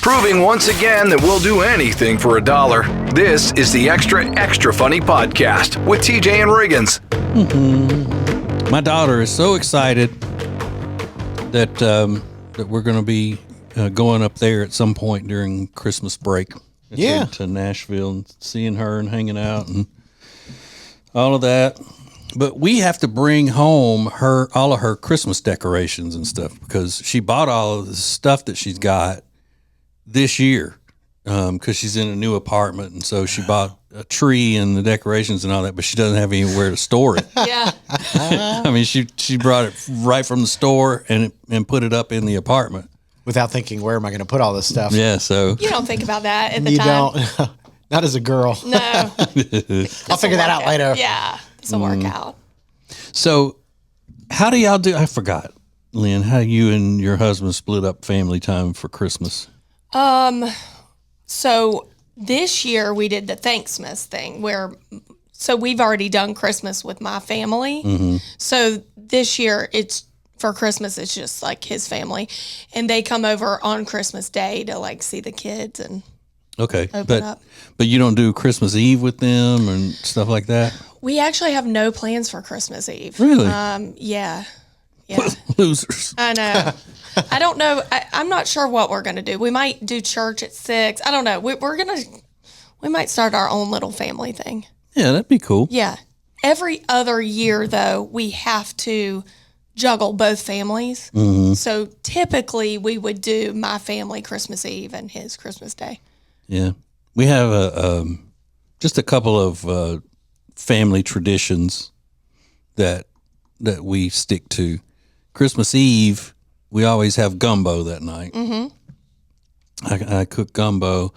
Proving once again that we'll do anything for $1. This is the Extra Funny Podcast with TJ and Riggins. My daughter is so excited that that we're going to be going up there at some point during Christmas break. To Nashville and seeing her and hanging out and all of that. But we have to bring home all of her Christmas decorations and stuff because she bought all of the stuff that she's got this year because she's in a new apartment, and so she bought a tree and the decorations and all that, but she doesn't have anywhere to store it. Yeah. I mean, she brought it right from the store and put it up in the apartment. Without thinking, where am I going to put all this stuff? Yeah, so. You don't think about that at the you time. You don't. Not as a girl. No. I'll figure that out later. Yeah. It's a workout. So, how do y'all do? I forgot, Lynn, how you and your husband split up family time for Christmas. So this year we did the Thanksmas thing so we've already done Christmas with my family. Mm-hmm. So this year for Christmas, it's just like his family, and they come over on Christmas Day to like see the kids and open up. But you don't do Christmas Eve with them and stuff like that? We actually have no plans for Christmas Eve. Really? Yeah. Losers. I know. I don't know. I'm not sure what we're going to do. We might do church at 6. I don't know. We might start our own little family thing. Yeah, that'd be cool. Yeah. Every other year, though, we have to juggle both families. Mm-hmm. So typically we would do my family Christmas Eve and his Christmas Day. Yeah. We have just a couple of family traditions that we stick to. Christmas Eve, we always have gumbo that night. Mm-hmm. I cook gumbo.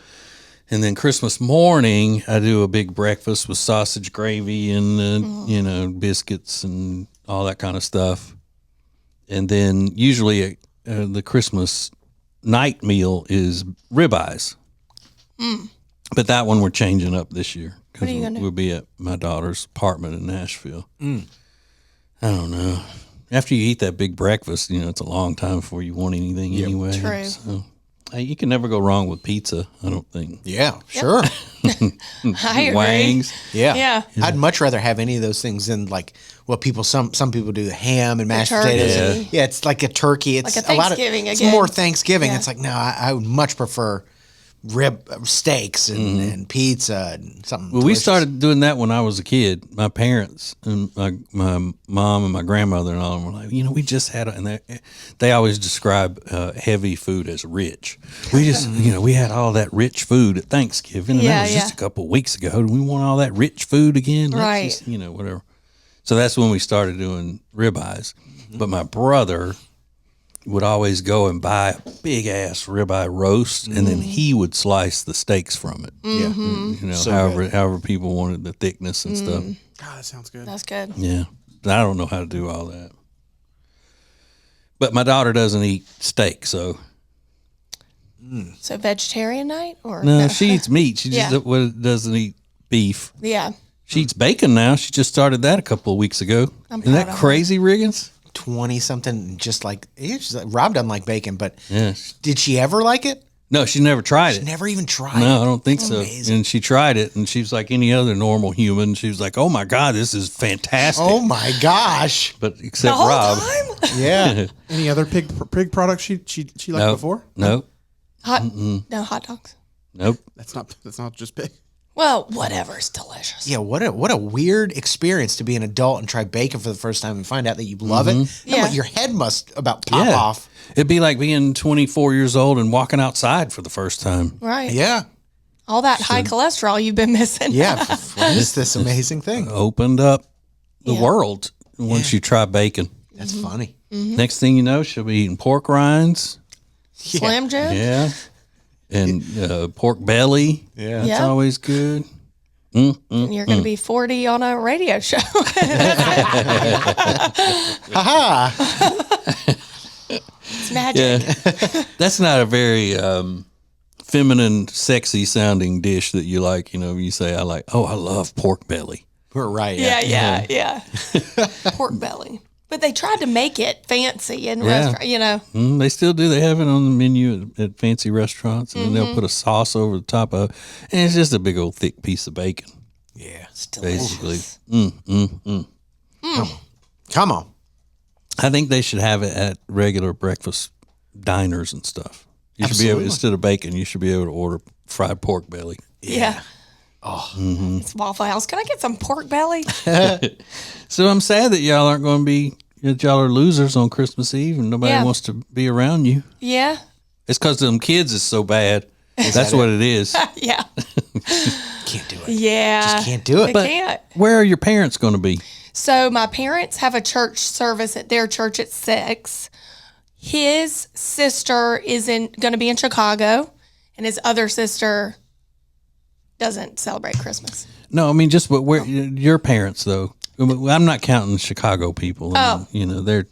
And then Christmas morning, I do a big breakfast with sausage gravy and, biscuits and all that kind of stuff. And then usually the Christmas night meal is ribeyes. Mm. But that one we're changing up this year because we'll be at my daughter's apartment in Nashville. Mm. I don't know. After you eat that big breakfast, it's a long time before you want anything anyway. True. So, you can never go wrong with pizza, I don't think. Yeah, sure. I agree. Wangs. Yeah. I'd much rather have any of those things than like what some people do, the ham and mashed potatoes. Yeah, it's like a turkey. It's like a Thanksgiving It's again. more Thanksgiving. Yeah. It's like, no, I would much prefer steaks and pizza and something. Well, delicious. we started doing that when I was a kid. My parents and my mom and my grandmother and all of them were like, we just had, and they always describe heavy food as rich. We just, we had all that rich food at Thanksgiving, and that was just a couple of weeks ago. Do we want all that rich food again? Right. Just, whatever. So that's when we started doing ribeyes. Mm-hmm. But my brother would always go and buy a big ass ribeye roast, and then he would slice the steaks from it. Mm-hmm. So however people wanted the thickness and stuff. God, that sounds good. That's good. Yeah, I don't know how to do all that. But my daughter doesn't eat steak, so. So vegetarian night or No, she eats meat. She just doesn't eat beef. Yeah. She eats bacon now. She just started that a couple of weeks ago. Isn't that crazy, Riggins? 20-something, just like Rob doesn't like bacon, but Yes. did she ever like it? No, she never tried it. Never even tried it. No, I don't think so. Amazing. And she tried it, and she was like any other normal human. She was like, "Oh my God, this is fantastic!" Oh my gosh! But except The whole Rob, time? Yeah. Any other pig products she liked Nope. before? Nope. No hot dogs. Nope. That's not just pig. Well, whatever's delicious. Yeah, what a weird experience to be an adult and try bacon for the first time and find out that you love it. Yeah. Your head must about pop off. It'd be like being 24 years old and walking outside for the first time. Right. Yeah. All that high cholesterol you've been missing. Yeah. What is this amazing thing? Opened up the world once you try bacon. That's funny. Mm-hmm. Next thing you know, she'll be eating pork rinds. Slam Jim? Yeah. And pork belly. Yeah. That's Yeah. always good. And you're going to be 40 on a radio show. It's magic. Yeah. That's not a very feminine, sexy sounding dish that you like. You say, I love pork belly. We're right. Yeah. Pork belly. But they tried to make it fancy in Yeah. restaurant, you know. They still do. They have it on the menu at fancy restaurants, and then they'll put a sauce over the top of it, and it's just a big old thick piece of bacon, Yeah, it's basically. Come on. I think they should have it at regular breakfast diners and stuff. You should be able, Absolutely. instead of bacon, you should be able to order fried pork belly. Yeah. Oh, it's Waffle House. Can I get some pork belly? So I'm sad that y'all aren't going to be, that y'all are losers on Christmas Eve and nobody Yeah. wants to be around you. Yeah. It's because them kids is so bad. That's what it is. Yeah. Can't do it. Yeah. Just can't do it. They can't. Where are your parents going to be? So my parents have a church service at their church at 6. His sister is going to be in Chicago, and his other sister doesn't celebrate Christmas. No, I mean, just but where your parents, though. I'm not counting Chicago people. Oh. You know, they're.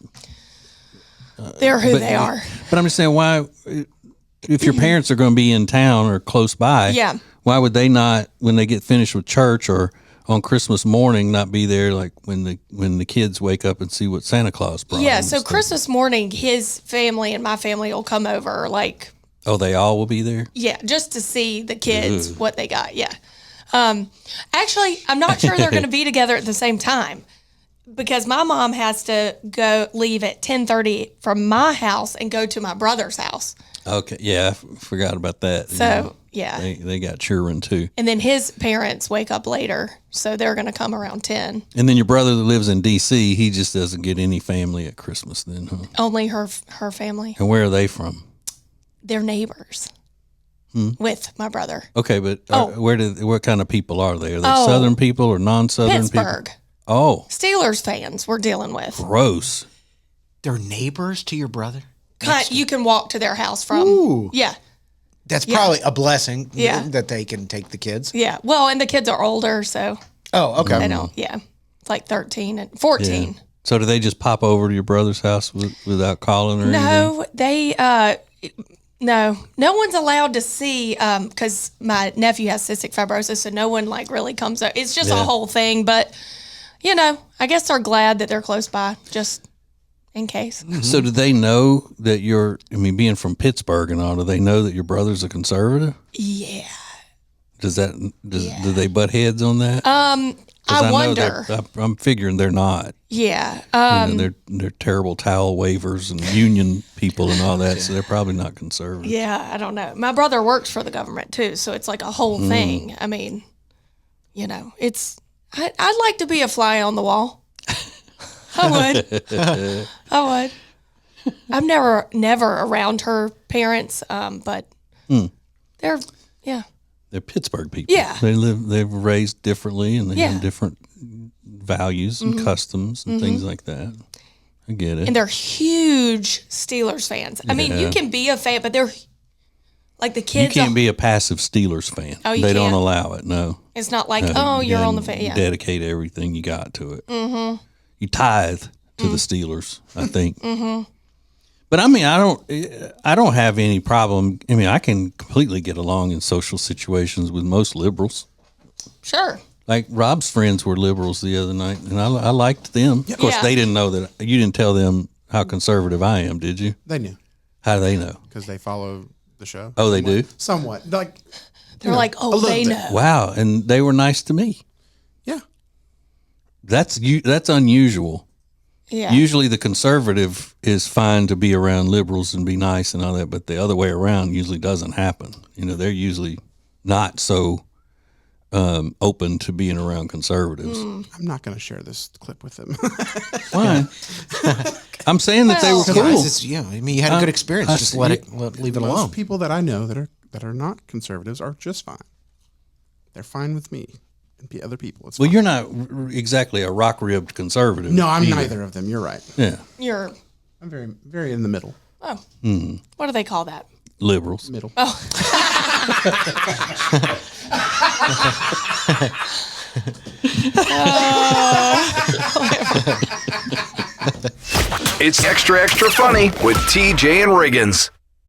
They're who they are. But I'm just saying, why, if your parents are going to be in town or close by, Yeah. why would they not, when they get finished with church or on Christmas morning, not be there like when the kids wake up and see what Santa Claus brought? Yeah, them so and stuff? Christmas morning, his family and my family will come over, like, Oh, they all will be there. yeah, just to see the kids, what they got. Yeah. Actually, I'm not sure they're going to be together at the same time because my mom has to leave at 10:30 from my house and go to my brother's house. Okay, yeah, I forgot about that. So, yeah. They got children too. And then his parents wake up later, so they're going to come around 10. And then your brother that lives in D.C., he just doesn't get any family at Christmas then, huh? Only her family. And where are they from? They're neighbors with my brother. Okay, but what kind of people are they? Are they Oh. Southern people or non-Southern Pittsburgh. people? Oh, Steelers fans we're dealing with. gross. They're neighbors to your brother? You can walk to their house from. Ooh. Yeah. That's probably a blessing Yeah. that they can take the kids. Yeah. Well, and the kids are older, so Oh, okay. they don't. Yeah. It's like 13 and 14. So do they just pop over to your brother's house without calling or anything? No, they, no one's allowed to see, because my nephew has cystic fibrosis, so no one like really comes up. It's just a whole thing, but you know, I guess they're glad that they're close by just in case. So do they know that being from Pittsburgh and all, do they know that your brother's a conservative? Yeah. Do they butt heads on that? 'Cause I know wonder. I'm figuring they're not. Yeah. They're terrible towel wavers and union people and all that, so they're probably not conservative. Yeah, I don't know. My brother works for the government too, so it's like a whole thing. I mean, you know, I'd like to be a fly on the wall. I would. I would. I'm never around her parents, but they're They're Pittsburgh people. Yeah. They've raised differently and they Yeah. have different values and customs and things like that. I get it. and they're huge Steelers fans. I mean, you can be a fan, but they're like the You kids. can't be a passive Steelers fan. Oh, you they don't can't? allow it. No. It's not like You you're on the gotta fan. Yeah. Dedicate everything you got to it. Mm-hmm. You tithe to the Steelers, I think. Mm-hmm. But I mean, I don't have any problem. I mean, I can completely get along in social situations with most liberals. Sure. Like Rob's friends were liberals the other night, and I liked them. Of course, Yeah. they didn't know that. You didn't tell them how conservative I am, did you? They knew How do they know? because they follow the show. Oh, they do? Somewhat. Like, They're like, a little they bit. know. Wow, and they were nice to me. yeah. That's unusual. Yeah. Usually the conservative is fine to be around liberals and be nice and all that, but the other way around usually doesn't happen. You know, they're usually not so open to being around conservatives. I'm not going to share this clip with them. Fine. I'm saying that they were Yeah, cool. I mean, you had a good experience. Just leave it alone. Most people that I know that are not conservatives are just fine. They're fine with me and other people. It's Well, fine. you're not exactly a rock-ribbed conservative. No, I'm either. neither of them. You're right. Yeah, You're, I'm very, very in the middle. what do they call that? liberals. Middle. It's extra funny with TJ and Riggins.